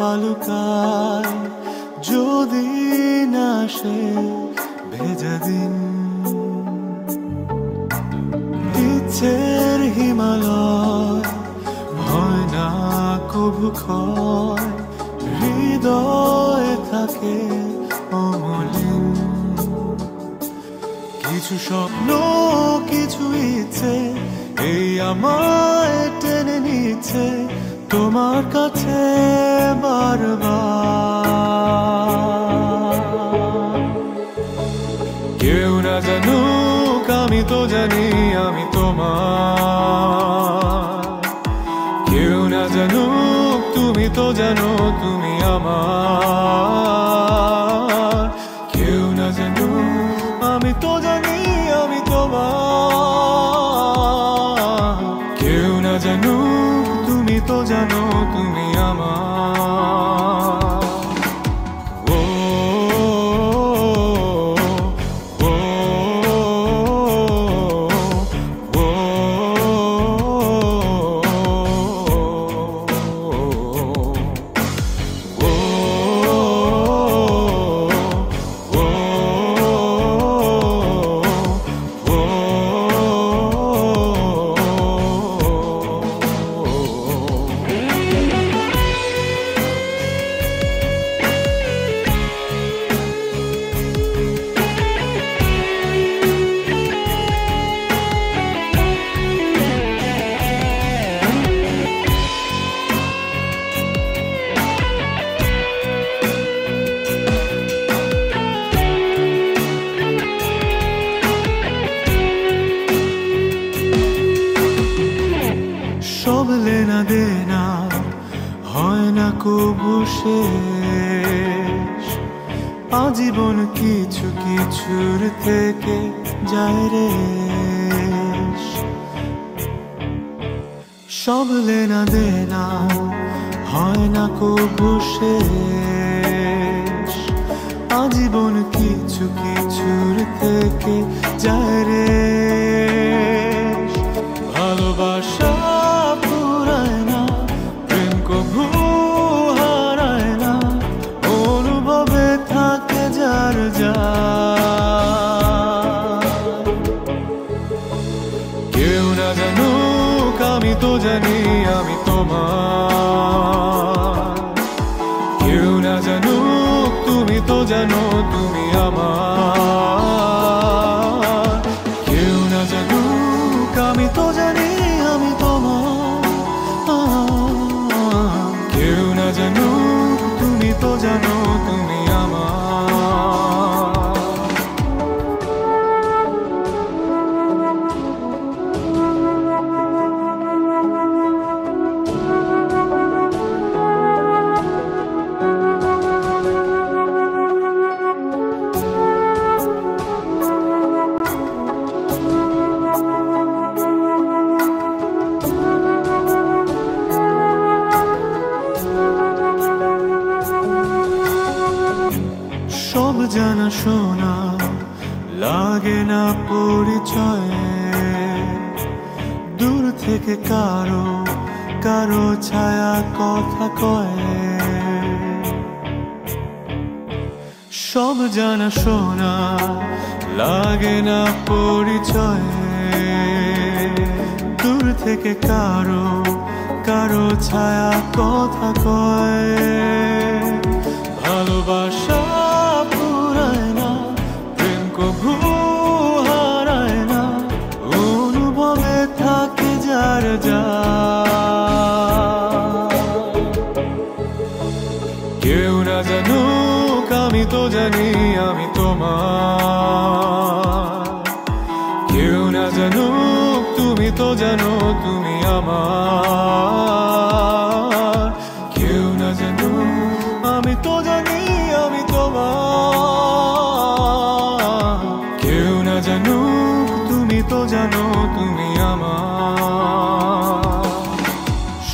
পালুকায় যদি না সে ভেজা দিন। ইচ্ছের হিমালয় হয় না কভু ক্ষয়, হৃদয় থাকে অমলিন। কিছু স্বপ্ন কিছু ইচ্ছে এই আমায় টেনে নিচ্ছে তোমার কাছে বারবার। কেউ না জানুক আমি তো জানি আমি তোমার, কেউ না জানুক তুমি তো জানো তুমি আমার। কেউ না জানুক আমি তো জানি আমি তোমার, কেউ না জানুক তুমি তো জানো তুমি আমার। সব লেনা দেনা হয় না কবু শেষ, আজীবন কিছু কিছুর থেকে যায় রে। সব লেনা দেনা হয় না কবু শেষ, আজীবন কিছু কিছুর থেকে যায় রে। ভালোবাসা পুরায় না, প্রেম কভু হারায় না, অনুভবে থাকে যার যার। কেউ না জানুক আমি তো জানি আমি তোমার, কেউ না জানুক তুমি তো জানো তুমি আমার। কেউ না জানুক আমি তো জানি আমি তোমার, কেউ না জানুক তুমি তো জানো তুমি আমার। সব জানা শোনা লাগে না পরিচয়ে, দূর থেকে কারো কারো ছায়া কথা কয়। সব জানা শোনা লাগে না পরিচয়ে, দূর থেকে কারো কারো ছায়া কথা কয়। ভালোবাসা পুরায় না, প্রেম কভু হারায় না, অনুভবে থাকে যার যার। কেউ না জানুক আমি তো জানি আমি তোমার, কেউ না জানুক তুমি তো জানো তুমি আমার। কেউ না জানুক আমি তো জানি আমি তোমার, কেউ না জানুক তুমি তো জানো তুমি আমার।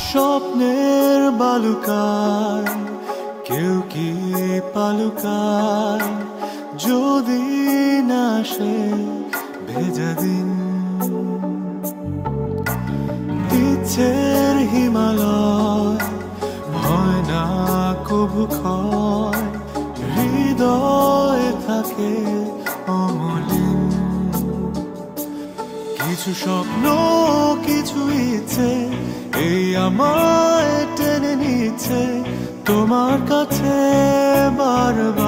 স্বপ্নের বালুকায় কেউ কি পালুকায় যদি না সে ভেজা দিন। ইচ্ছের হিমালয় হয় না কভু ক্ষয় হৃদয় থাকে অমলিন। কিছু স্বপ্ন কিছু ইচ্ছে এই আমায় টেনে নিচ্ছে তোমার কাছে বারবার।